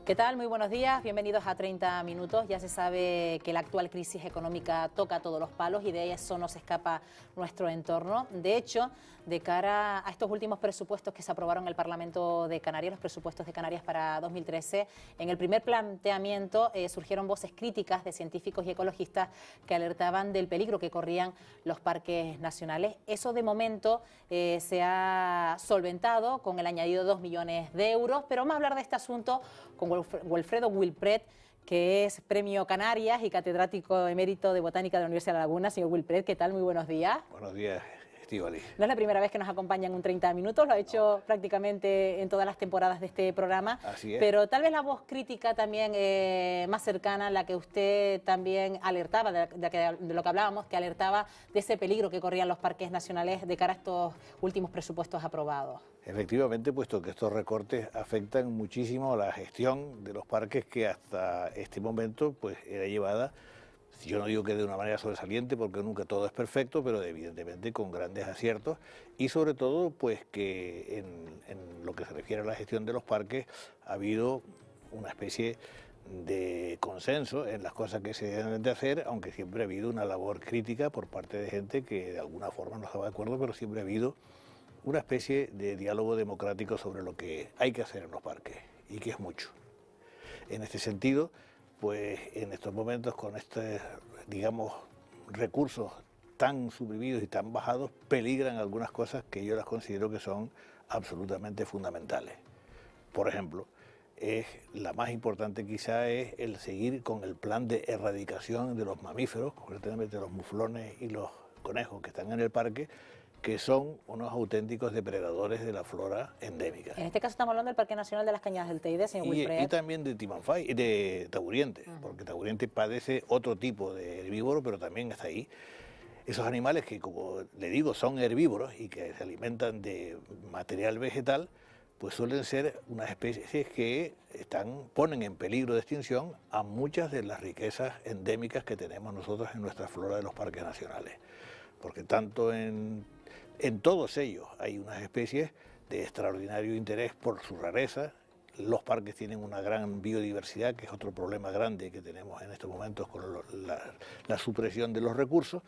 ¿Qué tal? Muy buenos días, bienvenidos a 30 minutos. Ya se sabe que la actual crisis económica toca todos los palos y de eso no se escapa nuestro entorno. De hecho, de cara a estos últimos presupuestos que se aprobaron en el Parlamento de Canarias, los presupuestos de Canarias para 2013, en el primer planteamiento surgieron voces críticas de científicos y ecologistas que alertaban del peligro que corrían los parques nacionales. Eso de momento se ha solventado con el añadido de 2 millones de euros, pero vamos a hablar de este asunto con Wilfredo Wilpret, que es Premio Canarias y catedrático emérito de Botánica de la Universidad de La Laguna. Señor Wilpret, ¿qué tal? Muy buenos días. Buenos días, Estíbaliz. No es la primera vez que nos acompaña en un 30 minutos, lo ha hecho prácticamente en todas las temporadas de este programa. Así es. Pero tal vez la voz crítica también más cercana, la que usted también alertaba, de lo que hablábamos, que alertaba de ese peligro que corrían los parques nacionales de cara a estos últimos presupuestos aprobados. Efectivamente, puesto que estos recortes afectan muchísimo la gestión de los parques, que hasta este momento pues era llevada, yo no digo que de una manera sobresaliente, porque nunca todo es perfecto, pero evidentemente con grandes aciertos, y sobre todo pues que en lo que se refiere a la gestión de los parques ha habido una especie de consenso en las cosas que se deben de hacer, aunque siempre ha habido una labor crítica por parte de gente que de alguna forma no estaba de acuerdo, pero siempre ha habido una especie de diálogo democrático sobre lo que hay que hacer en los parques, y que es mucho. En este sentido, pues en estos momentos, con digamos, recursos tan suprimidos y tan bajados, peligran algunas cosas que yo las considero que son absolutamente fundamentales. Por ejemplo, la más importante quizá es el seguir con el plan de erradicación de los mamíferos, concretamente los muflones y los conejos que están en el parque, que son unos auténticos depredadores de la flora endémica. En este caso estamos hablando del Parque Nacional de las Cañadas del Teide, señor Wilfred. Y también de Timanfay, de Taburiente, porque Taburiente padece otro tipo de herbívoro, pero también está ahí. Esos animales que, como le digo, son herbívoros y que se alimentan de material vegetal, pues suelen ser unas especies que ponen en peligro de extinción a muchas de las riquezas endémicas que tenemos nosotros en nuestra flora de los parques nacionales. Porque tanto en todos ellos hay unas especies de extraordinario interés por su rareza. Los parques tienen una gran biodiversidad, que es otro problema grande que tenemos en estos momentos con la supresión de los recursos,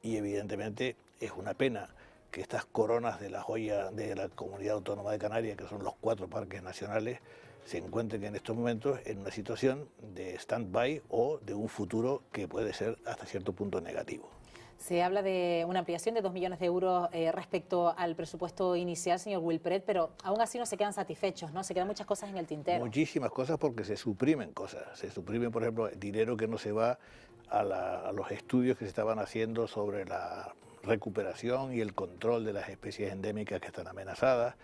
y evidentemente es una pena que estas coronas de la joya de la Comunidad Autónoma de Canarias, que son los 4 parques nacionales, se encuentren en estos momentos en una situación de stand-by o de un futuro que puede ser hasta cierto punto negativo. Se habla de una ampliación de 2 millones de euros respecto al presupuesto inicial, señor Wilpret, pero aún así no se quedan satisfechos, ¿no? Se quedan muchas cosas en el tintero. Muchísimas cosas, porque se suprimen cosas. Se suprimen, por ejemplo, dinero que no se va a los estudios que se estaban haciendo sobre la recuperación y el control de las especies endémicas que están amenazadas.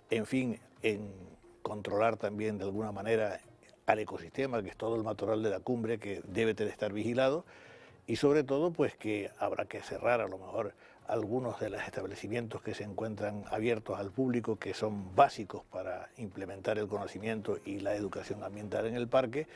En fin, en controlar también de alguna manera al ecosistema, que es todo el matorral de la cumbre, que debe estar vigilado. Y sobre todo, pues que habrá que cerrar a lo mejor algunos de los establecimientos que se encuentran abiertos al público, que son básicos para implementar el conocimiento y la educación ambiental en el parque,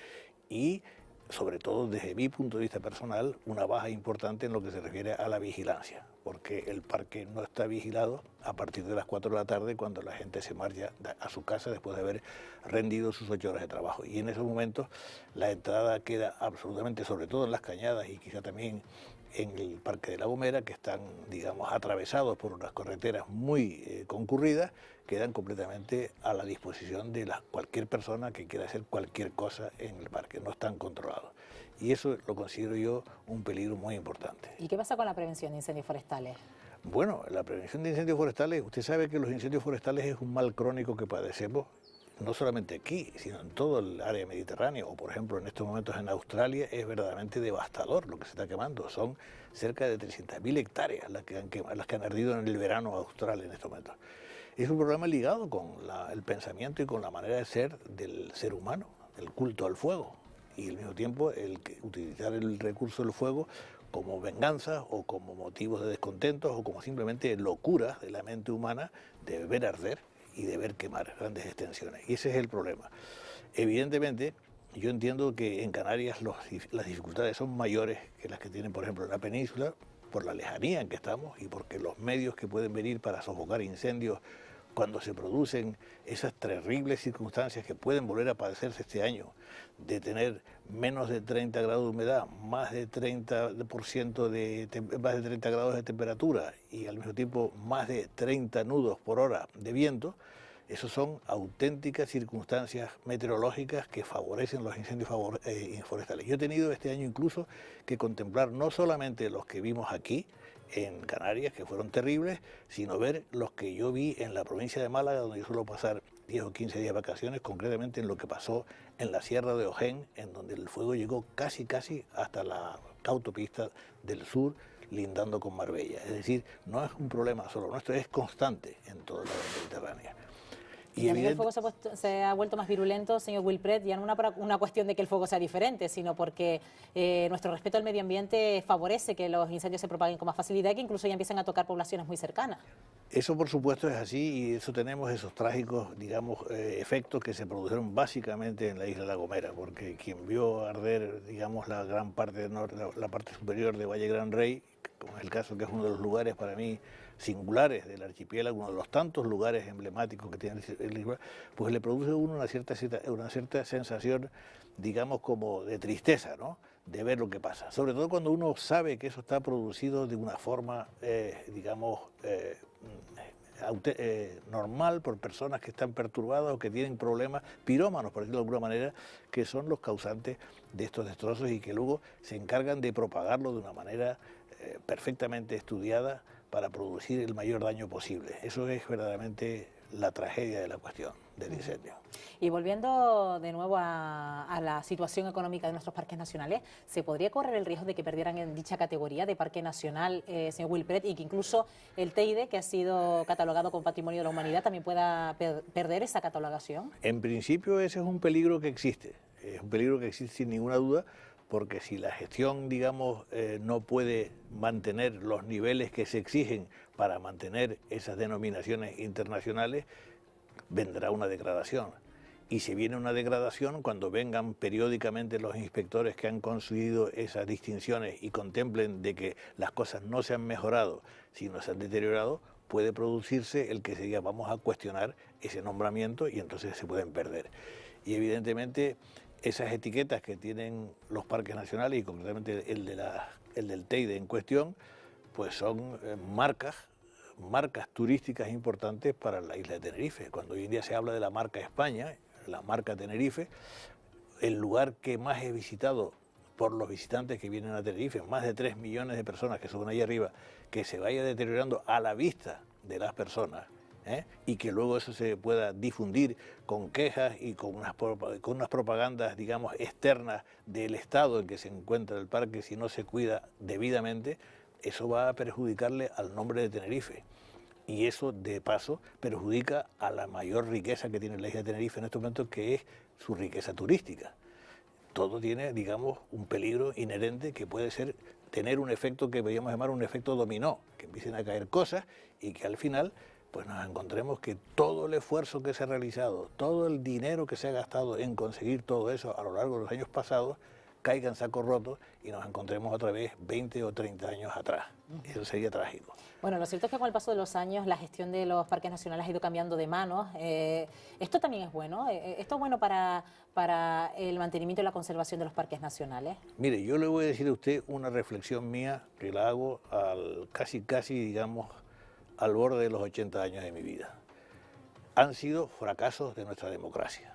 y sobre todo, desde mi punto de vista personal, una baja importante en lo que se refiere a la vigilancia, porque el parque no está vigilado a partir de las 4 de la tarde, cuando la gente se marcha a su casa después de haber rendido sus 8 horas de trabajo. Y en esos momentos la entrada queda absolutamente, sobre todo en las Cañadas y quizá también en el Parque de La Gomera, que están, digamos, atravesados por unas carreteras muy concurridas, quedan completamente a la disposición de cualquier persona que quiera hacer cualquier cosa en el parque. No están controlados. Y eso lo considero yo un peligro muy importante. ¿Y qué pasa con la prevención de incendios forestales? Bueno, la prevención de incendios forestales, usted sabe que los incendios forestales es un mal crónico que padecemos, no solamente aquí, sino en todo el área mediterránea, o por ejemplo en estos momentos en Australia es verdaderamente devastador lo que se está quemando. Son cerca de 300.000 hectáreas las que han ardido en el verano austral en estos momentos. Es un problema ligado con el pensamiento y con la manera de ser del ser humano, el culto al fuego, y al mismo tiempo utilizar el recurso del fuego como venganza o como motivos de descontentos o como simplemente locuras de la mente humana de ver arder y de ver quemar grandes extensiones. Y ese es el problema. Evidentemente, yo entiendo que en Canarias las dificultades son mayores que las que tienen, por ejemplo, en la península, por la lejanía en que estamos y porque los medios que pueden venir para sofocar incendios cuando se producen esas terribles circunstancias que pueden volver a padecerse este año, de tener menos de 30 grados de humedad, más de 30% más de 30 grados de temperatura y al mismo tiempo más de 30 nudos por hora de viento, esos son auténticas circunstancias meteorológicas que favorecen los incendios forestales. Yo he tenido este año incluso que contemplar no solamente los que vimos aquí, en Canarias, que fueron terribles, sino ver los que yo vi en la provincia de Málaga, donde yo suelo pasar 10 o 15 días de vacaciones, concretamente en lo que pasó en la Sierra de Ojén, en donde el fuego llegó casi hasta la autopista del sur, lindando con Marbella. Es decir, no es un problema solo nuestro, es constante en toda la Mediterránea. Y también el fuego se ha vuelto más virulento, señor Wilpret, ya no una cuestión de que el fuego sea diferente, sino porque nuestro respeto al medio ambiente favorece que los incendios se propaguen con más facilidad y que incluso ya empiezan a tocar poblaciones muy cercanas. Eso por supuesto es así y eso tenemos esos trágicos, digamos, efectos que se produjeron básicamente en la isla La Gomera, porque quien vio arder, digamos, la gran parte la parte superior de Valle Gran Rey, como es el caso que es uno de los lugares para mí singulares del archipiélago, uno de los tantos lugares emblemáticos que tiene el isla, pues le produce a uno una cierta sensación, digamos, como de tristeza, ¿no?, de ver lo que pasa. Sobre todo cuando uno sabe que eso está producido de una forma, digamos, normal por personas que están perturbadas o que tienen problemas, pirómanos, por decirlo de alguna manera, que son los causantes de estos destrozos y que luego se encargan de propagarlo de una manera perfectamente estudiada para producir el mayor daño posible. Eso es verdaderamente la tragedia de la cuestión del incendio. Y volviendo de nuevo a la situación económica de nuestros parques nacionales, ¿se podría correr el riesgo de que perdieran en dicha categoría de parque nacional, señor Wilpret, y que incluso el Teide, que ha sido catalogado como Patrimonio de la Humanidad, también pueda perder esa catalogación? En principio ese es un peligro que existe, sin ninguna duda, porque si la gestión, digamos, no puede mantener los niveles que se exigen para mantener esas denominaciones internacionales, vendrá una degradación. Y si viene una degradación, cuando vengan periódicamente los inspectores que han conseguido esas distinciones y contemplen de que las cosas no se han mejorado, sino se han deteriorado, puede producirse el que se diga vamos a cuestionar ese nombramiento y entonces se pueden perder. Y evidentemente esas etiquetas que tienen los parques nacionales y concretamente el del Teide en cuestión, pues son marcas turísticas importantes para la isla de Tenerife. Cuando hoy en día se habla de la marca España, la marca Tenerife, el lugar que más es visitado por los visitantes que vienen a Tenerife, más de 3 millones de personas que suben ahí arriba, que se vaya deteriorando a la vista de las personas, y que luego eso se pueda difundir con quejas y con unas propagandas, digamos, externas del estado en que se encuentra el parque si no se cuida debidamente, eso va a perjudicarle al nombre de Tenerife. Y eso, de paso, perjudica a la mayor riqueza que tiene la isla de Tenerife en estos momentos, que es su riqueza turística. Todo tiene, digamos, un peligro inherente que puede ser tener un efecto que podríamos llamar un efecto dominó, que empiecen a caer cosas y que al final pues nos encontremos que todo el esfuerzo que se ha realizado, todo el dinero que se ha gastado en conseguir todo eso a lo largo de los años pasados, caiga en saco roto y nos encontremos otra vez 20 o 30 años atrás. Eso sería trágico. Bueno, lo cierto es que con el paso de los años la gestión de los parques nacionales ha ido cambiando de manos. Esto también es bueno. ¿Esto es bueno para el mantenimiento y la conservación de los parques nacionales? Mire, yo le voy a decir a usted una reflexión mía que la hago casi, digamos, al borde de los 80 años de mi vida. Han sido fracasos de nuestra democracia.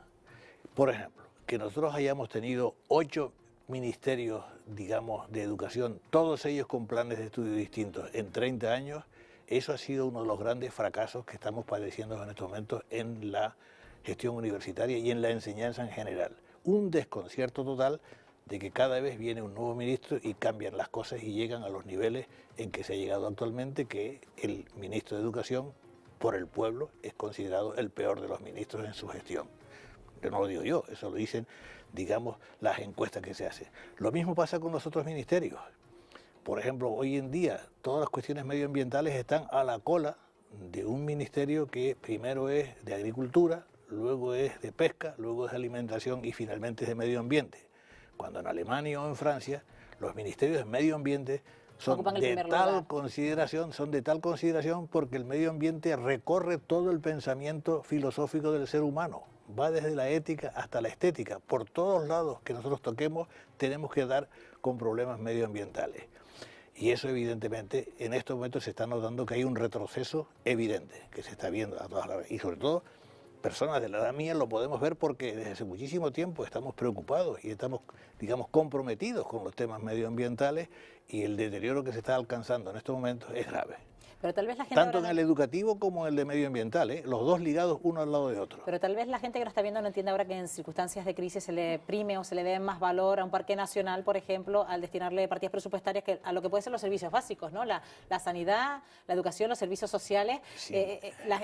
Por ejemplo, que nosotros hayamos tenido 8 ministerios, digamos, de educación, todos ellos con planes de estudio distintos en 30 años, eso ha sido uno de los grandes fracasos que estamos padeciendo en estos momentos en la gestión universitaria y en la enseñanza en general. Un desconcierto total de que cada vez viene un nuevo ministro y cambian las cosas y llegan a los niveles en que se ha llegado actualmente, que el ministro de Educación, por el pueblo, es considerado el peor de los ministros en su gestión. Que no lo digo yo, eso lo dicen, digamos, las encuestas que se hacen. Lo mismo pasa con los otros ministerios. Por ejemplo, hoy en día todas las cuestiones medioambientales están a la cola de un ministerio que primero es de Agricultura, luego es de Pesca, luego es de Alimentación y finalmente es de Medio Ambiente. Cuando en Alemania o en Francia los ministerios de Medio Ambiente ocupan el primer lugar. Son de tal consideración porque el medio ambiente recorre todo el pensamiento filosófico del ser humano. Va desde la ética hasta la estética. Por todos lados que nosotros toquemos tenemos que dar con problemas medioambientales. Y eso evidentemente en estos momentos se está notando que hay un retroceso evidente, que se está viendo a todas las... Y sobre todo personas de la edad mía lo podemos ver porque desde hace muchísimo tiempo estamos preocupados y estamos, digamos, comprometidos con los temas medioambientales y el deterioro que se está alcanzando en estos momentos es grave. Pero tal vez la gente Tanto en el educativo como en el de medioambiental, los dos ligados uno al lado de otro. Pero tal vez la gente que lo está viendo no entiende ahora que en circunstancias de crisis se le prime o se le dé más valor a un parque nacional, por ejemplo, al destinarle partidas presupuestarias a lo que pueden ser los servicios básicos, ¿no? La sanidad, la educación, los servicios sociales. Sí.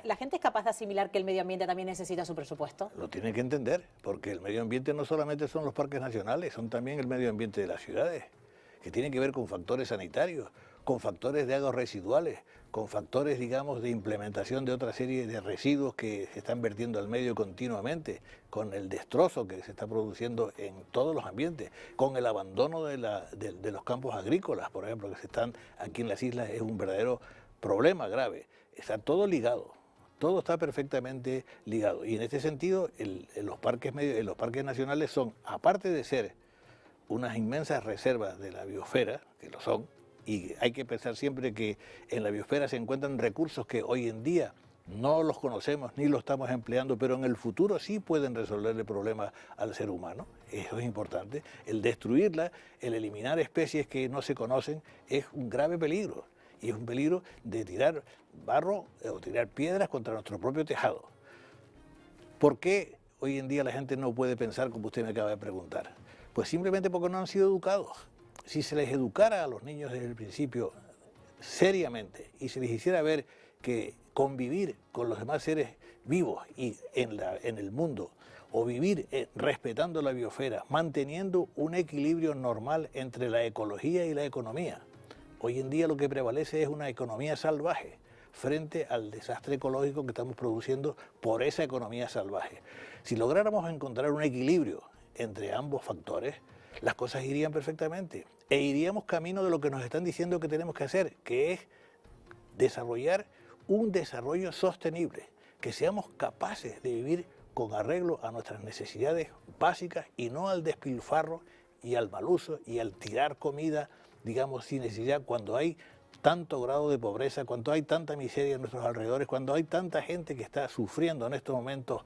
¿La gente es capaz de asimilar que el medio ambiente también necesita su presupuesto? Lo tiene que entender, porque el medio ambiente no solamente son los parques nacionales, son también el medio ambiente de las ciudades, que tiene que ver con factores sanitarios, con factores de aguas residuales, con factores, digamos, de implementación de otra serie de residuos que se están vertiendo al medio continuamente, con el destrozo que se está produciendo en todos los ambientes, con el abandono de los campos agrícolas, por ejemplo, que se están aquí en las islas, es un verdadero problema grave. Está todo ligado. Todo está perfectamente ligado. Y en este sentido, los parques nacionales son, aparte de ser unas inmensas reservas de la biosfera, que lo son, y hay que pensar siempre que en la biosfera se encuentran recursos que hoy en día no los conocemos ni los estamos empleando, pero en el futuro sí pueden resolverle problemas al ser humano. Eso es importante. El destruirla, el eliminar especies que no se conocen es un grave peligro. Y es un peligro de tirar barro o tirar piedras contra nuestro propio tejado. ¿Por qué hoy en día la gente no puede pensar como usted me acaba de preguntar? Pues simplemente porque no han sido educados. Si se les educara a los niños desde el principio seriamente y se les hiciera ver que convivir con los demás seres vivos y en el mundo, o vivir respetando la biosfera, manteniendo un equilibrio normal entre la ecología y la economía. Hoy en día lo que prevalece es una economía salvaje frente al desastre ecológico que estamos produciendo por esa economía salvaje. Si lográramos encontrar un equilibrio entre ambos factores, las cosas irían perfectamente e iríamos camino de lo que nos están diciendo que tenemos que hacer, que es desarrollar un desarrollo sostenible, que seamos capaces de vivir con arreglo a nuestras necesidades básicas y no al despilfarro y al mal uso y al tirar comida, digamos, sin necesidad, cuando hay tanto grado de pobreza, cuando hay tanta miseria en nuestros alrededores, cuando hay tanta gente que está sufriendo en estos momentos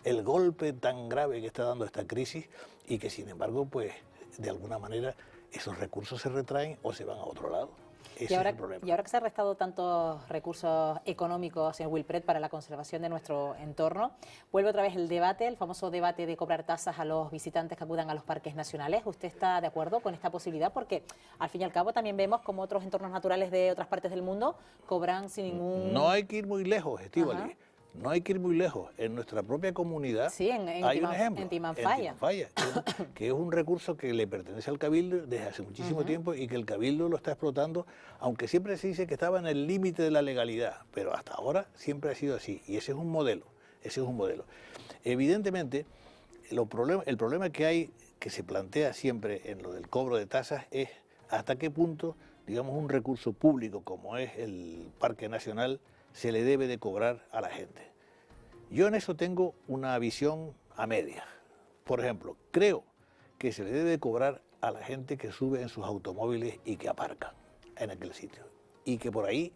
el golpe tan grave que está dando esta crisis y que sin embargo, pues, de alguna manera esos recursos se retraen o se van a otro lado. Ese es el problema. Y ahora que se han restado tantos recursos económicos, señor Wilpret, para la conservación de nuestro entorno, vuelve otra vez el debate, el famoso debate de cobrar tasas a los visitantes que acudan a los parques nacionales. ¿Usted está de acuerdo con esta posibilidad? Porque al fin y al cabo también vemos como otros entornos naturales de otras partes del mundo cobran sin ningún... No hay que ir muy lejos, Estíbaliz. No hay que ir muy lejos. En nuestra propia comunidad sí, hay un ejemplo. En Timanfaya. Que es un recurso que le pertenece al Cabildo desde hace muchísimo tiempo y que el Cabildo lo está explotando, aunque siempre se dice que estaba en el límite de la legalidad, pero hasta ahora siempre ha sido así. Y ese es un modelo. Evidentemente, el problema que hay, que se plantea siempre en lo del cobro de tasas, es hasta qué punto, digamos, un recurso público como es el Parque Nacional se le debe de cobrar a la gente. Yo en eso tengo una visión a medias. Por ejemplo, creo que se le debe de cobrar a la gente que sube en sus automóviles y que aparcan en aquel sitio. Y que por ahí,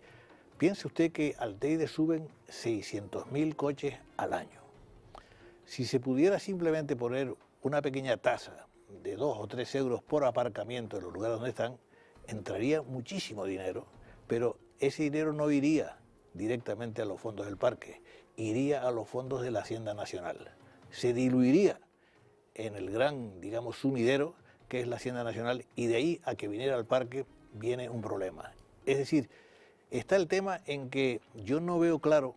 piense usted que al Teide suben 600.000 coches al año. Si se pudiera simplemente poner una pequeña tasa de 2 o 3 euros por aparcamiento en los lugares donde están, entraría muchísimo dinero, pero ese dinero no iría directamente a los fondos del parque, iría a los fondos de la Hacienda Nacional. Se diluiría en el gran, digamos, sumidero que es la Hacienda Nacional y de ahí a que viniera al parque viene un problema. Es decir, está el tema en que yo no veo claro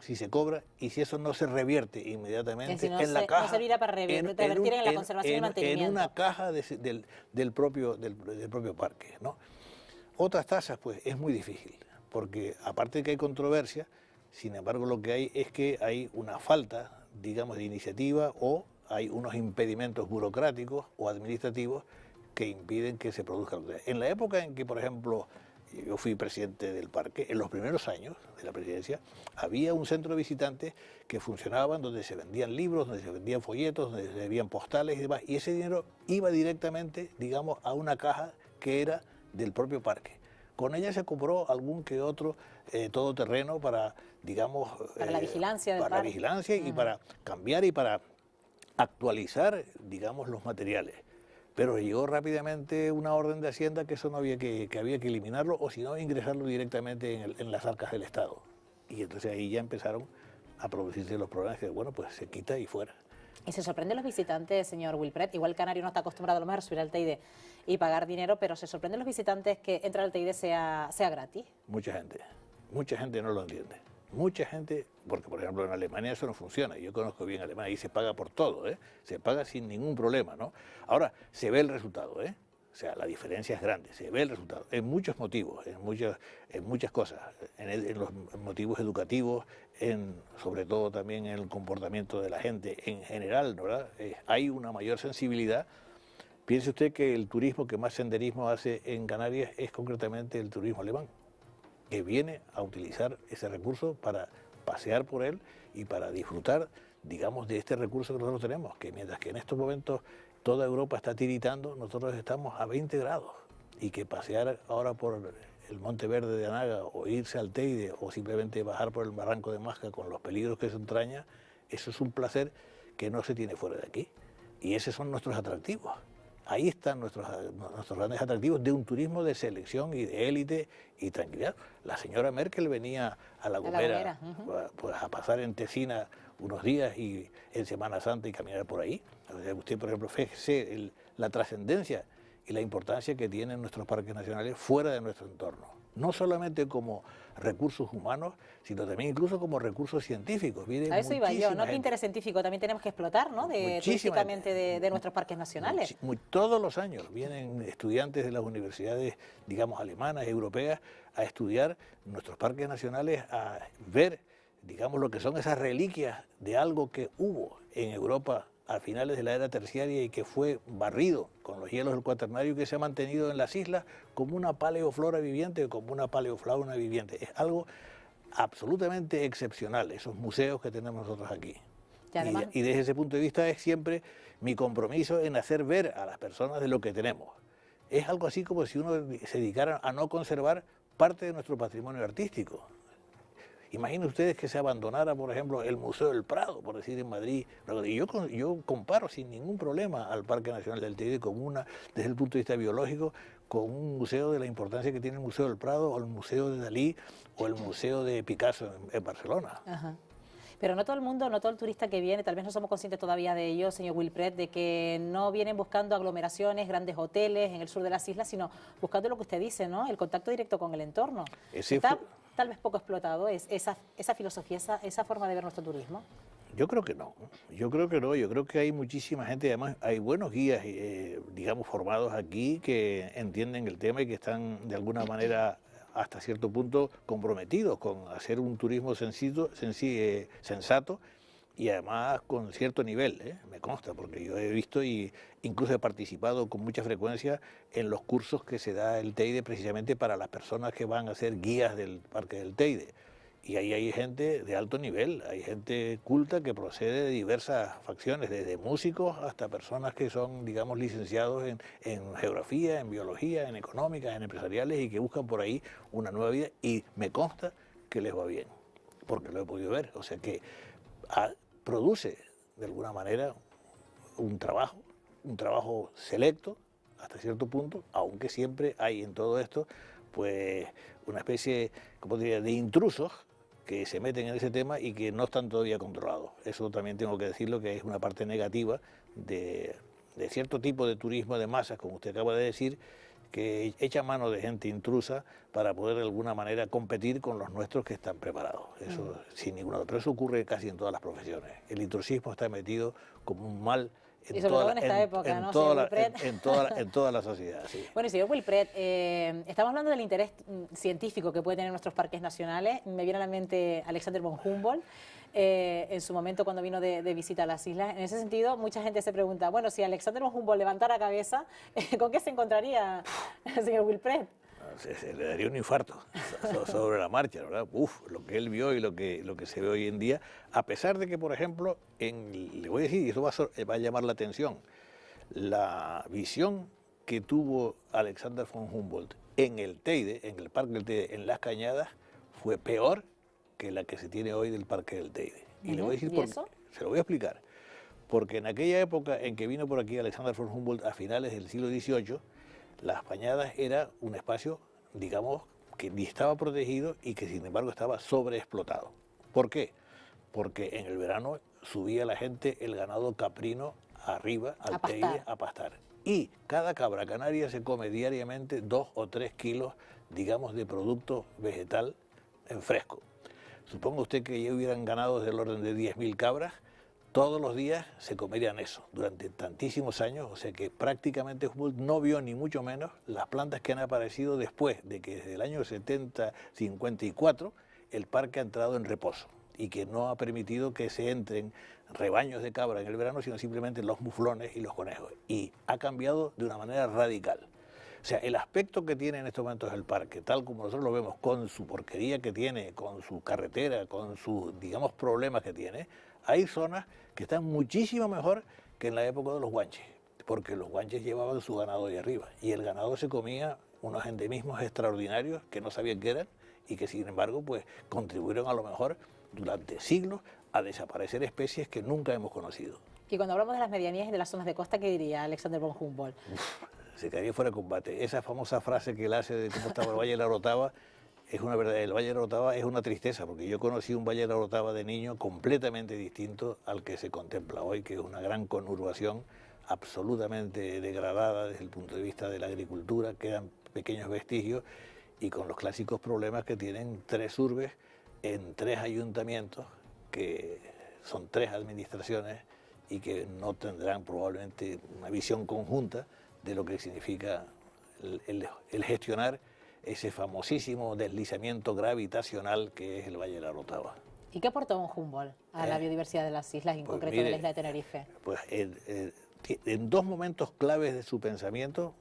si se cobra y si eso no se revierte inmediatamente en la caja. No servirá para revertir en la conservación y mantenimiento. En una caja del propio parque, ¿no? Otras tasas, pues, es muy difícil. Porque aparte de que hay controversia, sin embargo lo que hay es que hay una falta, digamos, de iniciativa o hay unos impedimentos burocráticos o administrativos que impiden que se produzca. En la época en que, por ejemplo, yo fui presidente del parque, en los primeros años de la presidencia, había un centro de visitantes que funcionaban donde se vendían libros, donde se vendían folletos, donde se vendían postales y demás, y ese dinero iba directamente, digamos, a una caja que era del propio parque. Con ella se compró algún que otro todoterreno para, digamos... Para la vigilancia del Para la vigilancia y para cambiar y para actualizar, digamos, los materiales. Pero llegó rápidamente una orden de Hacienda que eso no había que había que eliminarlo, o si no, ingresarlo directamente en las arcas del Estado. Y entonces ahí ya empezaron a producirse los problemas que, bueno, pues se quita y fuera. Y se sorprenden los visitantes, señor Wilpret, igual el canario no está acostumbrado a lo mejor a subir al Teide y pagar dinero, pero se sorprenden los visitantes que entrar al Teide sea gratis. Mucha gente no lo entiende. Mucha gente, porque por ejemplo en Alemania eso no funciona, yo conozco bien Alemania, ahí se paga por todo, se paga sin ningún problema, ¿no? Ahora, se ve el resultado, o sea, la diferencia es grande, se ve el resultado, en muchos motivos, en muchas cosas, en los motivos educativos, sobre todo también en el comportamiento de la gente en general, ¿verdad? Hay una mayor sensibilidad. Piense usted que el turismo que más senderismo hace en Canarias es concretamente el turismo alemán, que viene a utilizar ese recurso para pasear por él y para disfrutar, digamos, de este recurso que nosotros tenemos, que mientras que en estos momentos toda Europa está tiritando, nosotros estamos a 20 grados, y que pasear ahora por el Monte Verde de Anaga o irse al Teide o simplemente bajar por el Barranco de Masca con los peligros que se entraña, eso es un placer que no se tiene fuera de aquí, y esos son nuestros atractivos. Ahí están nuestros grandes atractivos de un turismo de selección y de élite y tranquilidad. La señora Merkel venía a La Gomera, pues, a pasar en Tesina unos días y en Semana Santa y caminar por ahí. Usted, por ejemplo, fíjese la trascendencia y la importancia que tienen nuestros parques nacionales fuera de nuestro entorno. No solamente como recursos humanos, sino también incluso como recursos científicos. Viene a eso iba yo, no que interés científico también tenemos que explotar, ¿no? Turísticamente de nuestros parques nacionales. Todos los años vienen estudiantes de las universidades, digamos, alemanas, europeas, a estudiar nuestros parques nacionales, a ver, digamos, lo que son esas reliquias de algo que hubo en Europa a finales de la era terciaria y que fue barrido con los hielos del Cuaternario y que se ha mantenido en las islas como una paleoflora viviente, como una paleofauna viviente. Es algo absolutamente excepcional, esos museos que tenemos nosotros aquí. Y desde ese punto de vista es siempre mi compromiso en hacer ver a las personas de lo que tenemos. Es algo así como si uno se dedicara a no conservar parte de nuestro patrimonio artístico. Imaginen ustedes que se abandonara, por ejemplo, el Museo del Prado, por decir, en Madrid. Y yo comparo sin ningún problema al Parque Nacional del Teide desde el punto de vista biológico, con un museo de la importancia que tiene el Museo del Prado, o el Museo de Dalí, o el Museo de Picasso en Barcelona. Ajá. Pero no todo el mundo, no todo el turista que viene, tal vez no somos conscientes todavía de ello, señor Wilpret, de que no vienen buscando aglomeraciones, grandes hoteles en el sur de las islas, sino buscando lo que usted dice, ¿no? El contacto directo con el entorno. Está tal vez poco explotado esa filosofía, esa forma de ver nuestro turismo. Yo creo que no, yo creo que hay muchísima gente, además hay buenos guías, digamos, formados aquí que entienden el tema y que están de alguna manera hasta cierto punto comprometidos con hacer un turismo sensato y además con cierto nivel, me consta, porque yo he visto y incluso he participado con mucha frecuencia en los cursos que se da el Teide precisamente para las personas que van a ser guías del Parque del Teide. Y ahí hay gente de alto nivel, hay gente culta que procede de diversas facciones, desde músicos hasta personas que son, digamos, licenciados en geografía, en biología, en económicas, en empresariales y que buscan por ahí una nueva vida y me consta que les va bien, porque lo he podido ver. O sea que produce de alguna manera un trabajo selecto hasta cierto punto, aunque siempre hay en todo esto pues una especie, como diría, de intrusos que se meten en ese tema y que no están todavía controlados. Eso también tengo que decirlo, que es una parte negativa de cierto tipo de turismo de masas, como usted acaba de decir, que echa mano de gente intrusa para poder de alguna manera competir con los nuestros que están preparados. Eso sin ninguna duda. Pero eso ocurre casi en todas las profesiones. El intrusismo está metido como un mal Y sobre todo en esta época, ¿no? En toda la sociedad, sí. Bueno, y señor Wilfred, estamos hablando del interés científico que puede tener nuestros parques nacionales. Me viene a la mente Alexander von Humboldt, en su momento cuando vino de visita a las islas. En ese sentido, mucha gente se pregunta, bueno, si Alexander von Humboldt levantara cabeza, ¿con qué se encontraría, señor Wilfred? Se le daría un infarto sobre la marcha, ¿verdad? Lo que él vio y lo que se ve hoy en día, a pesar de que, por ejemplo, le voy a decir, y eso va a llamar la atención, la visión que tuvo Alexander von Humboldt en el Teide, en el Parque del Teide, en Las Cañadas, fue peor que la que se tiene hoy del Parque del Teide. Y le voy a decir por qué. Se lo voy a explicar. Porque en aquella época en que vino por aquí Alexander von Humboldt a finales del siglo XVIII, Las Cañadas era un espacio, digamos, que ni estaba protegido y que sin embargo estaba sobreexplotado. ¿Por qué? Porque en el verano subía la gente el ganado caprino arriba al Teide a pastar. Y cada cabra canaria se come diariamente 2 o 3 kilos, digamos, de producto vegetal en fresco. Suponga usted que ya hubieran ganados del orden de 10.000 cabras, todos los días se comerían eso durante tantísimos años, o sea que prácticamente Humboldt no vio ni mucho menos las plantas que han aparecido después de que desde el año 70-54 el parque ha entrado en reposo y que no ha permitido que se entren rebaños de cabra en el verano, sino simplemente los muflones y los conejos. Y ha cambiado de una manera radical. O sea, el aspecto que tiene en estos momentos el parque, tal como nosotros lo vemos, con su porquería que tiene, con su carretera, con sus, digamos, problemas que tiene, hay zonas que están muchísimo mejor que en la época de los guanches, porque los guanches llevaban su ganado ahí arriba y el ganado se comía unos endemismos extraordinarios que no sabían qué eran y que sin embargo pues contribuyeron a lo mejor durante siglos a desaparecer especies que nunca hemos conocido. Y cuando hablamos de las medianías y de las zonas de costa, ¿qué diría Alexander von Humboldt? Se quedaría fuera de combate. Esa famosa frase que él hace de cómo estaba el Valle de la Orotava, es una verdad. El Valle de la Orotava es una tristeza, porque yo conocí un Valle de la Orotava de niño completamente distinto al que se contempla hoy, que es una gran conurbación absolutamente degradada desde el punto de vista de la agricultura, quedan pequeños vestigios y con los clásicos problemas que tienen 3 urbes en 3 ayuntamientos, que son 3 administraciones y que no tendrán probablemente una visión conjunta de lo que significa el gestionar ese famosísimo deslizamiento gravitacional que es el Valle de la Orotava. ¿Y qué aportó von Humboldt a la biodiversidad de las islas, en concreto de la isla de Tenerife? Pues en 2 momentos claves de su pensamiento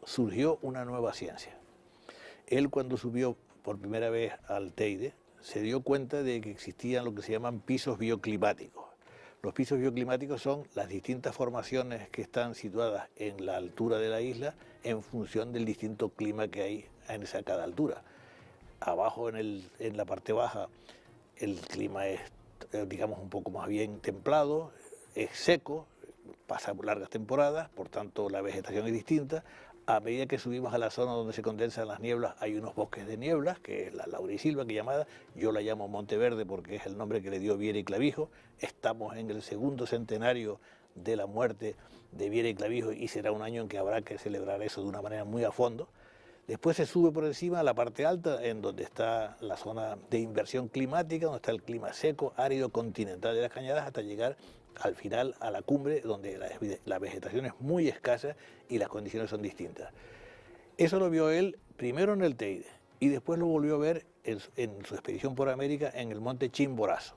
surgió una nueva ciencia. Él, cuando subió por primera vez al Teide, se dio cuenta de que existían lo que se llaman pisos bioclimáticos. Los pisos bioclimáticos son las distintas formaciones que están situadas en la altura de la isla en función del distinto clima que hay en cada altura. Abajo, en la parte baja, el clima es, digamos, un poco más bien templado, es seco, pasa por largas temporadas, por tanto la vegetación es distinta. A medida que subimos a la zona donde se condensan las nieblas, hay unos bosques de nieblas, que es la laurisilva, que llamada, yo la llamo Monteverde porque es el nombre que le dio Viera y Clavijo. Estamos en el 2.º centenario de la muerte de Viera y Clavijo y será un año en que habrá que celebrar eso de una manera muy a fondo. Después se sube por encima a la parte alta, en donde está la zona de inversión climática, donde está el clima seco, árido, continental de las Cañadas, hasta llegar al final a la cumbre, donde la vegetación es muy escasa y las condiciones son distintas. Eso lo vio él primero en el Teide y después lo volvió a ver en su expedición por América en el monte Chimborazo.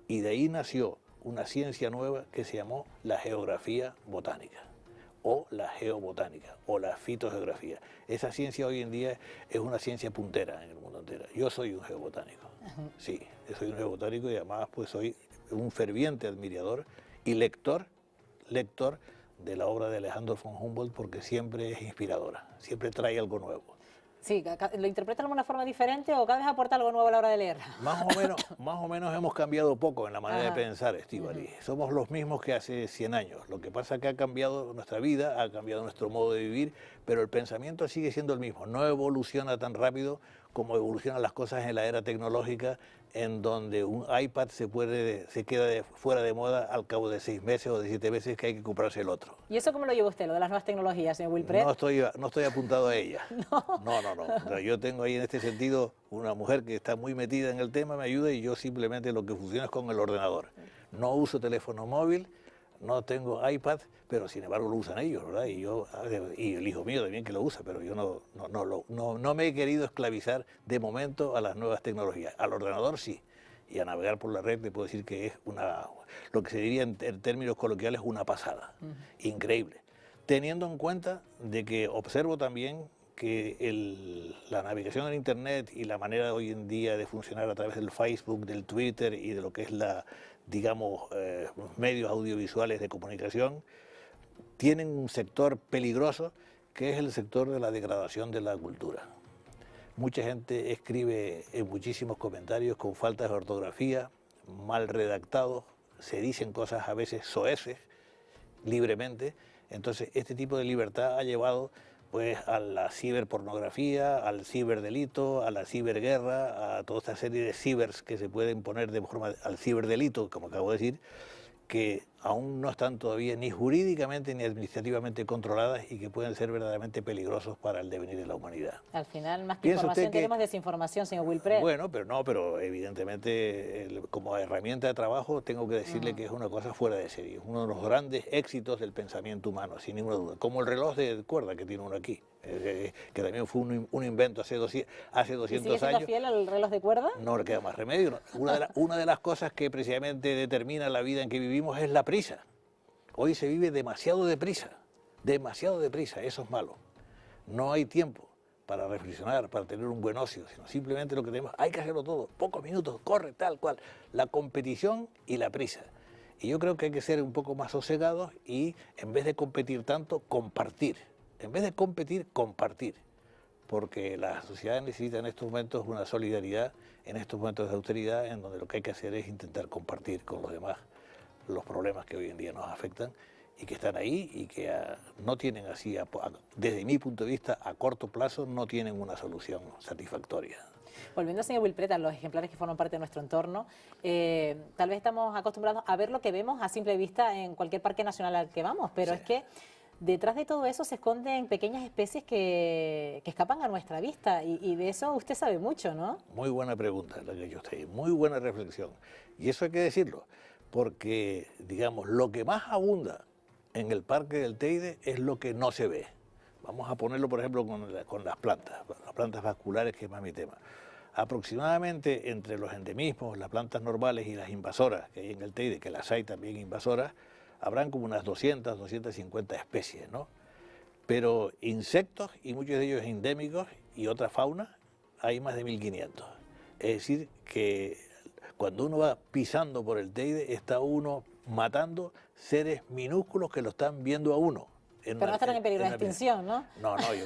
Y de ahí nació una ciencia nueva que se llamó la geografía botánica, o la geobotánica, o la fitogeografía. Esa ciencia hoy en día es una ciencia puntera en el mundo entero. Yo soy un geobotánico, sí, yo soy un geobotánico y además pues soy un ferviente admirador y lector de la obra de Alexander von Humboldt porque siempre es inspiradora, siempre trae algo nuevo. Sí, ¿lo interpreta de alguna forma diferente o cada vez aporta algo nuevo a la hora de leer? Más o menos hemos cambiado poco en la manera de pensar, Estíbaliz. Somos los mismos que hace 100 años. Lo que pasa es que ha cambiado nuestra vida, ha cambiado nuestro modo de vivir, pero el pensamiento sigue siendo el mismo. No evoluciona tan rápido como evolucionan las cosas en la era tecnológica, en donde un iPad se queda fuera de moda al cabo de 6 meses o de 7 meses que hay que comprarse el otro. ¿Y eso cómo lo lleva usted, lo de las nuevas tecnologías, señor Wilfred? No estoy apuntado a ella. No. O sea, yo tengo ahí en este sentido una mujer que está muy metida en el tema, me ayuda y yo simplemente lo que funciona es con el ordenador. No uso teléfono móvil, no tengo iPad, pero sin embargo lo usan ellos, ¿verdad? Y el hijo mío también que lo usa, pero yo no me he querido esclavizar de momento a las nuevas tecnologías. Al ordenador sí, y a navegar por la red te puedo decir que es lo que se diría en términos coloquiales, una pasada, increíble. Teniendo en cuenta de que observo también que la navegación en Internet y la manera hoy en día de funcionar a través del Facebook, del Twitter y de lo que es digamos, medios audiovisuales de comunicación, tienen un sector peligroso que es el sector de la degradación de la cultura. Mucha gente escribe en muchísimos comentarios con faltas de ortografía, mal redactados, se dicen cosas a veces soeces, libremente. Entonces, este tipo de libertad ha llevado pues a la ciberpornografía, al ciberdelito, a la ciberguerra, a toda esta serie de cibers que se pueden poner de forma al ciberdelito, como acabo de decir, que aún no están todavía ni jurídicamente ni administrativamente controladas y que pueden ser verdaderamente peligrosos para el devenir de la humanidad. Al final, más que información, tenemos desinformación, señor Wilpret. Bueno, pero evidentemente como herramienta de trabajo tengo que decirle que es una cosa fuera de serie, uno de los grandes éxitos del pensamiento humano, sin ninguna duda, como el reloj de cuerda que tiene uno aquí, que también fue un invento hace 200 años. ¿Y sigue siendo fiel al reloj de cuerda? No le queda más remedio. ¿No? Una de las cosas que precisamente determina la vida en que vivimos es la prisa. Hoy se vive demasiado deprisa, eso es malo. No hay tiempo para reflexionar, para tener un buen ocio, sino simplemente lo que tenemos, hay que hacerlo todo, pocos minutos, corre tal cual, la competición y la prisa. Y yo creo que hay que ser un poco más sosegados y en vez de competir tanto, compartir. En vez de competir, compartir. Porque la sociedad necesita en estos momentos una solidaridad, en estos momentos de austeridad, en donde lo que hay que hacer es intentar compartir con los demás los problemas que hoy en día nos afectan y que están ahí y que no tienen así, desde mi punto de vista, a corto plazo no tienen una solución satisfactoria. Volviendo, señor Wilpret, a los ejemplares que forman parte de nuestro entorno, tal vez estamos acostumbrados a ver lo que vemos a simple vista en cualquier parque nacional al que vamos, pero sí, es que detrás de todo eso se esconden pequeñas especies que escapan a nuestra vista y de eso usted sabe mucho, ¿no? Muy buena pregunta la que yo estoy, muy buena reflexión. Y eso hay que decirlo, porque, digamos, lo que más abunda en el Parque del Teide es lo que no se ve. Vamos a ponerlo, por ejemplo, con las plantas vasculares, que es más mi tema. Aproximadamente entre los endemismos, las plantas normales y las invasoras que hay en el Teide, que las hay también invasoras, habrán como unas 200, 250 especies, ¿no? Pero insectos, y muchos de ellos endémicos, y otra fauna, hay más de 1500. Es decir, que cuando uno va pisando por el Teide, está uno matando seres minúsculos que lo están viendo a uno. Pero no estarán en peligro de extinción, ¿no? No, yo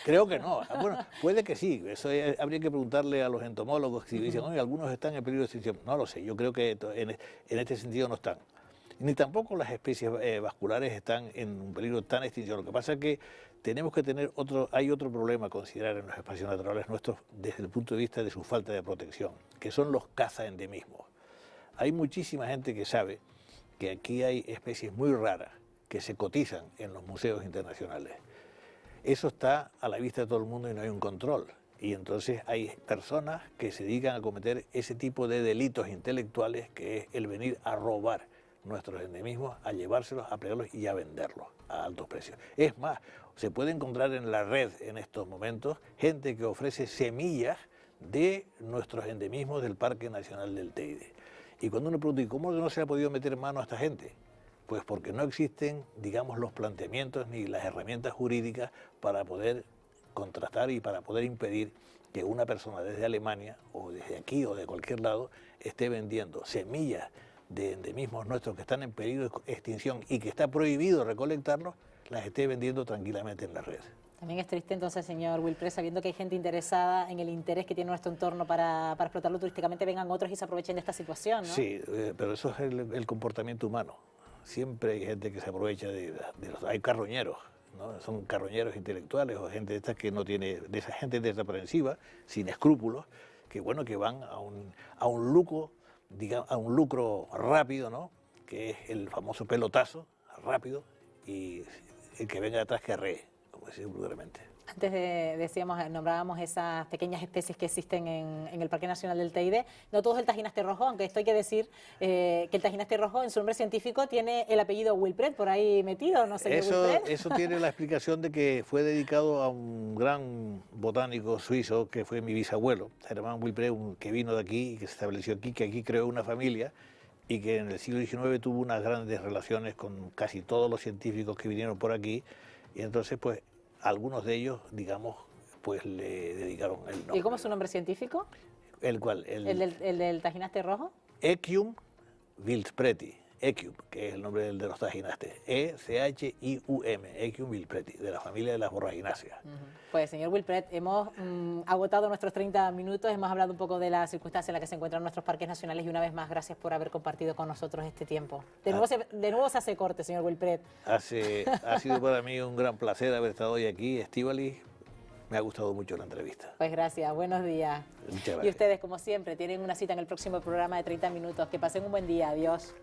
creo que no. Bueno, puede que sí. Eso habría que preguntarle a los entomólogos si dicen, oye, algunos están en peligro de extinción. No lo sé, yo creo que en este sentido no están. Ni tampoco las especies vasculares están en un peligro tan extinción. Lo que pasa es que tenemos que tener hay otro problema a considerar en los espacios naturales nuestros desde el punto de vista de su falta de protección, que son los cazaendemismos. Hay muchísima gente que sabe que aquí hay especies muy raras que se cotizan en los museos internacionales. Eso está a la vista de todo el mundo y no hay un control. Y entonces hay personas que se dedican a cometer ese tipo de delitos intelectuales, que es el venir a robar nuestros endemismos, a llevárselos, a pegarlos y a venderlos a altos precios. Es más, se puede encontrar en la red en estos momentos gente que ofrece semillas de nuestros endemismos del Parque Nacional del Teide. Y cuando uno pregunta, ¿y cómo no se ha podido meter mano a esta gente? Pues porque no existen, digamos, los planteamientos ni las herramientas jurídicas para poder contrastar y para poder impedir que una persona desde Alemania o desde aquí o de cualquier lado esté vendiendo semillas de endemismos nuestros que están en peligro de extinción y que está prohibido recolectarlos, las esté vendiendo tranquilamente en la red. También es triste entonces, señor Wilpret, sabiendo que hay gente interesada en el interés que tiene nuestro entorno para explotarlo turísticamente, vengan otros y se aprovechen de esta situación, ¿no? Sí, pero eso es el comportamiento humano. Siempre hay gente que se aprovecha hay carroñeros, ¿no? Son carroñeros intelectuales o gente de estas que no tiene, de esa gente desaprensiva, sin escrúpulos, que bueno, que van a un lucro, digamos, a un lucro rápido, ¿no? Que es el famoso pelotazo rápido, y el que venga atrás que arree, como decimos vulgarmente. Antes nombrábamos esas pequeñas especies que existen en el Parque Nacional del Teide. No todo es el tajinaste rojo, aunque esto hay que decir que el tajinaste rojo en su nombre científico tiene el apellido Wilpret por ahí metido, no sé. Eso tiene la explicación de que fue dedicado a un gran botánico suizo que fue mi bisabuelo, Germán Wilpret, que vino de aquí y que se estableció aquí, que aquí creó una familia y que en el siglo XIX tuvo unas grandes relaciones con casi todos los científicos que vinieron por aquí, y entonces pues algunos de ellos, digamos, pues le dedicaron el nombre. ¿Y cómo es su nombre científico? ¿El cuál? ¿El del tajinaste rojo? Echium wilpreti, Echium, que es el nombre de los taginastes, E-C-H-I-U-M, Echium wilpreti, de la familia de las borragináceas. Pues, señor Wilpret, hemos agotado nuestros 30 minutos, hemos hablado un poco de la circunstancia en la que se encuentran nuestros parques nacionales y una vez más, gracias por haber compartido con nosotros este tiempo. De nuevo se hace corte, señor Wilpret. Ha sido para mí un gran placer haber estado hoy aquí, Estíbaliz. Me ha gustado mucho la entrevista. Pues gracias, buenos días. Muchas gracias. Y ustedes, como siempre, tienen una cita en el próximo programa de 30 minutos. Que pasen un buen día, adiós.